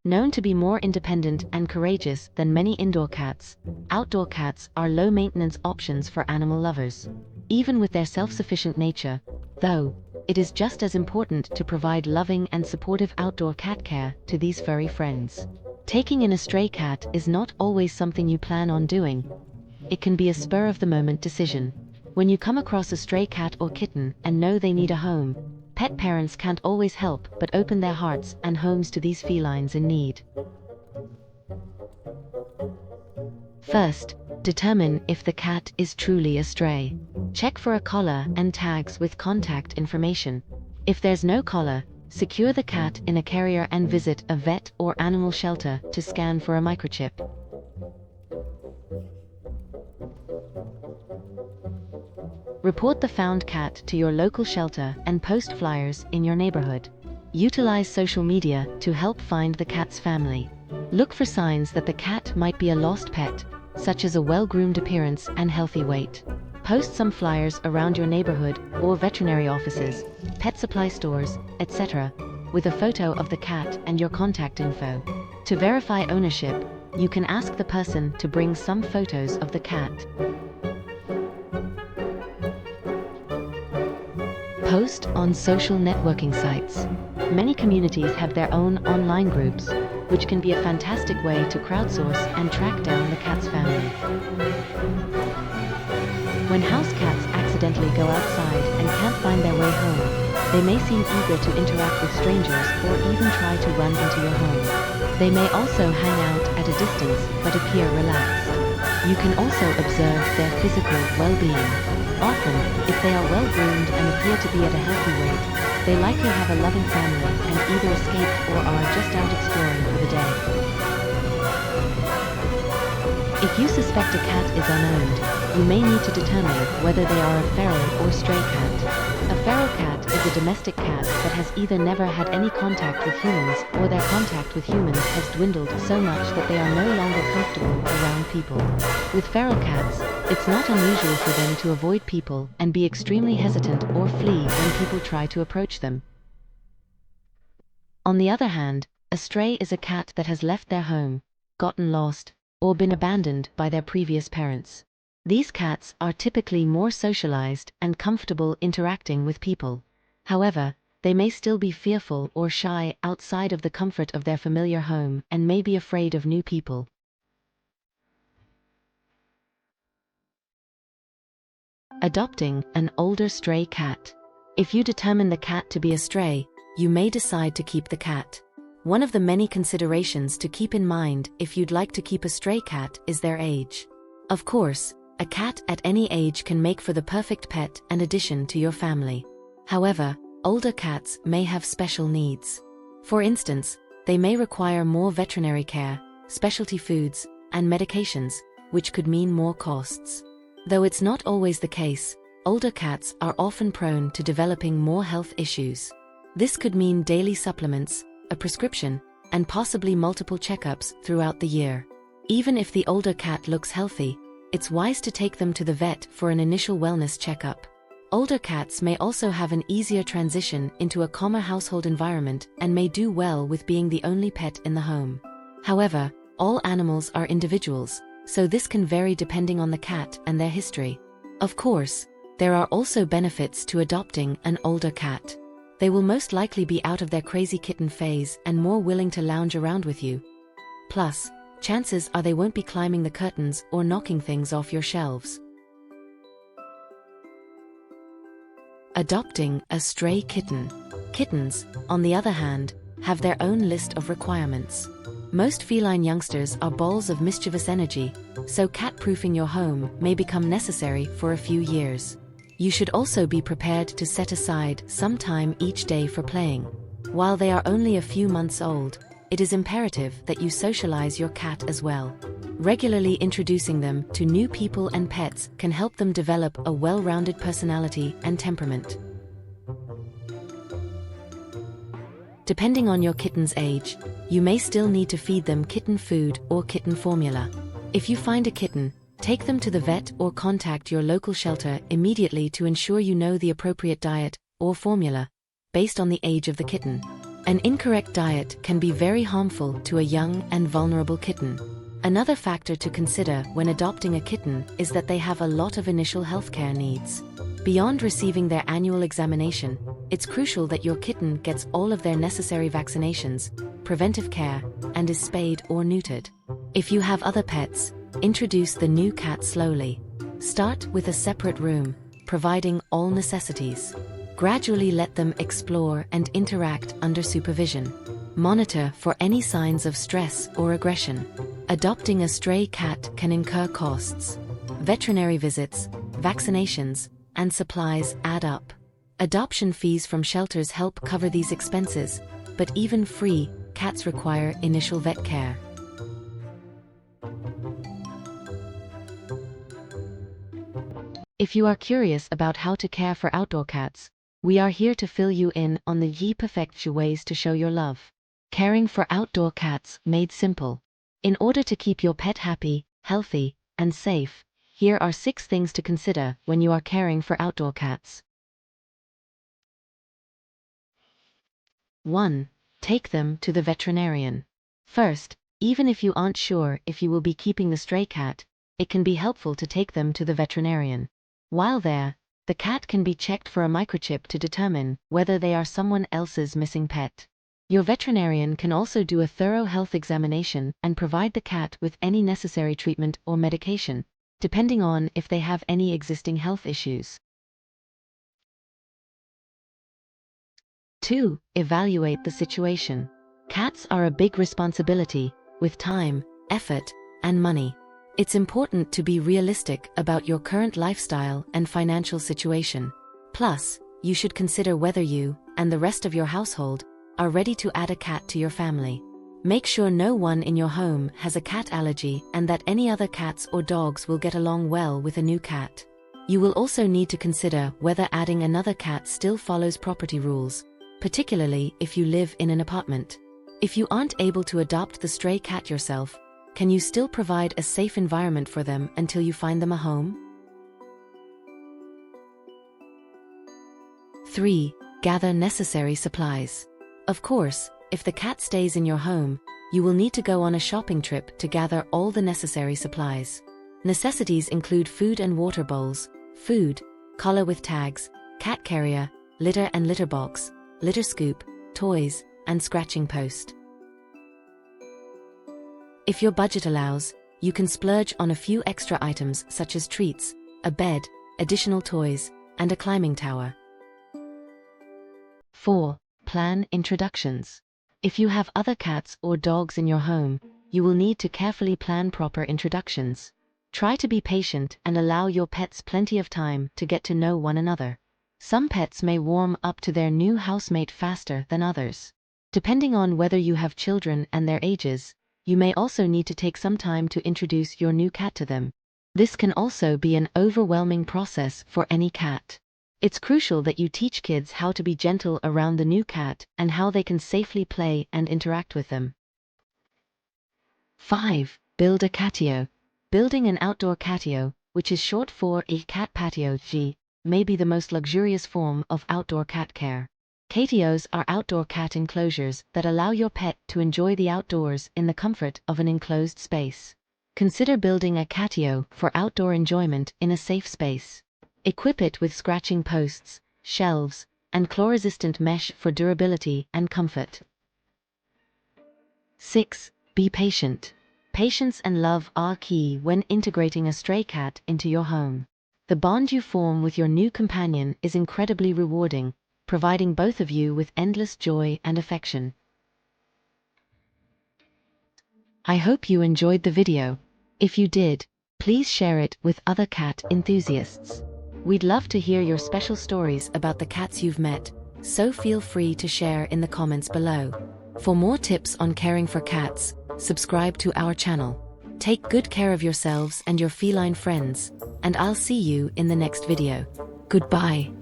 Known to be more independent and courageous than many indoor cats, outdoor cats are low-maintenance options for animal lovers. Even with their self-sufficient nature, though, it is just as important to provide loving and supportive outdoor cat care to these furry friends. Taking in a stray cat is not always something you plan on doing. It can be a spur-of-the-moment decision. When you come across a stray cat or kitten and know they need a home, pet parents can't always help but open their hearts and homes to these felines in need. First, determine if the cat is truly a stray. Check for a collar and tags with contact information. If there's no collar, secure the cat in a carrier and visit a vet or animal shelter to scan for a microchip. Report the found cat to your local shelter and post flyers in your neighborhood. Utilize social media to help find the cat's family. Look for signs that the cat might be a lost pet, such as a well-groomed appearance and healthy weight. Post some flyers around your neighborhood or veterinary offices, pet supply stores, etc., with a photo of the cat and your contact info. To verify ownership, you can ask the person to bring some photos of the cat. Post on social networking sites. Many communities have their own online groups, which can be a fantastic way to crowdsource and track down the cat's family. When house cats accidentally go outside and can't find their way home, they may seem eager to interact with strangers or even try to run into your home. They may also hang out at a distance but appear relaxed. You can also observe their physical well-being. Often, if they are well-groomed and appear to be at a healthy weight, they likely have a loving family and either escaped or are just out exploring for the day. If you suspect a cat is unowned, you may need to determine whether they are a feral or stray cat. A feral cat is a domestic cat that has either never had any contact with humans or their contact with humans has dwindled so much that they are no longer comfortable around people. With feral cats, it's not unusual for them to avoid people and be extremely hesitant or flee when people try to approach them. On the other hand, a stray is a cat that has left their home, gotten lost, or been abandoned by their previous parents. These cats are typically more socialized and comfortable interacting with people. However, they may still be fearful or shy outside of the comfort of their familiar home and may be afraid of new people. Adopting an older stray cat. If you determine the cat to be a stray, you may decide to keep the cat. One of the many considerations to keep in mind if you'd like to keep a stray cat is their age. Of course, a cat at any age can make for the perfect pet and addition to your family. However, older cats may have special needs. For instance, they may require more veterinary care, specialty foods, and medications, which could mean more costs. Though it's not always the case, older cats are often prone to developing more health issues. This could mean daily supplements, a prescription, and possibly multiple checkups throughout the year. Even if the older cat looks healthy, it's wise to take them to the vet for an initial wellness checkup. Older cats may also have an easier transition into a calmer household environment and may do well with being the only pet in the home. However, all animals are individuals, so this can vary depending on the cat and their history. Of course, there are also benefits to adopting an older cat. They will most likely be out of their crazy kitten phase and more willing to lounge around with you. Plus, chances are they won't be climbing the curtains or knocking things off your shelves. Adopting a stray kitten. Kittens, on the other hand, have their own list of requirements. Most feline youngsters are balls of mischievous energy, so cat-proofing your home may become necessary for a few years. You should also be prepared to set aside some time each day for playing. While they are only a few months old, it is imperative that you socialize your cat as well. Regularly introducing them to new people and pets can help them develop a well-rounded personality and temperament. Depending on your kitten's age, you may still need to feed them kitten food or kitten formula. If you find a kitten, take them to the vet or contact your local shelter immediately to ensure you know the appropriate diet or formula based on the age of the kitten. An incorrect diet can be very harmful to a young and vulnerable kitten. Another factor to consider when adopting a kitten is that they have a lot of initial healthcare needs. Beyond receiving their annual examination, it's crucial that your kitten gets all of their necessary vaccinations, preventive care, and is spayed or neutered. If you have other pets, introduce the new cat slowly. Start with a separate room, providing all necessities. Gradually let them explore and interact under supervision. Monitor for any signs of stress or aggression. Adopting a stray cat can incur costs. Veterinary visits, vaccinations, and supplies add up. Adoption fees from shelters help cover these expenses, but even free cats require initial vet care. If you are curious about how to care for outdoor cats, we are here to fill you in on the perfect ways to show your love. Caring for outdoor cats made simple. In order to keep your pet happy, healthy, and safe, here are 6 things to consider when you are caring for outdoor cats. 1. Take them to the veterinarian. First, even if you aren't sure if you will be keeping the stray cat, it can be helpful to take them to the veterinarian. While there, the cat can be checked for a microchip to determine whether they are someone else's missing pet. Your veterinarian can also do a thorough health examination and provide the cat with any necessary treatment or medication, depending on if they have any existing health issues. 2. Evaluate the situation. Cats are a big responsibility, with time, effort, and money. It's important to be realistic about your current lifestyle and financial situation. Plus, you should consider whether you, and the rest of your household, are ready to add a cat to your family. Make sure no one in your home has a cat allergy and that any other cats or dogs will get along well with a new cat. You will also need to consider whether adding another cat still follows property rules, particularly if you live in an apartment. If you aren't able to adopt the stray cat yourself, can you still provide a safe environment for them until you find them a home? 3. Gather necessary supplies. Of course, if the cat stays in your home, you will need to go on a shopping trip to gather all the necessary supplies. Necessities include food and water bowls, food, collar with tags, cat carrier, litter and litter box, litter scoop, toys, and scratching post. If your budget allows, you can splurge on a few extra items such as treats, a bed, additional toys, and a climbing tower. 4. Plan introductions. If you have other cats or dogs in your home, you will need to carefully plan proper introductions. Try to be patient and allow your pets plenty of time to get to know one another. Some pets may warm up to their new housemate faster than others. Depending on whether you have children and their ages, you may also need to take some time to introduce your new cat to them. This can also be an overwhelming process for any cat. It's crucial that you teach kids how to be gentle around the new cat and how they can safely play and interact with them. 5. Build a catio. Building an outdoor catio, which is short for a cat patio, may be the most luxurious form of outdoor cat care. Catios are outdoor cat enclosures that allow your pet to enjoy the outdoors in the comfort of an enclosed space. Consider building a catio for outdoor enjoyment in a safe space. Equip it with scratching posts, shelves, and claw-resistant mesh for durability and comfort. 6. Be patient. Patience and love are key when integrating a stray cat into your home. The bond you form with your new companion is incredibly rewarding, providing both of you with endless joy and affection. I hope you enjoyed the video. If you did, please share it with other cat enthusiasts. We'd love to hear your special stories about the cats you've met, so feel free to share in the comments below. For more tips on caring for cats, subscribe to our channel. Take good care of yourselves and your feline friends, and I'll see you in the next video. Goodbye.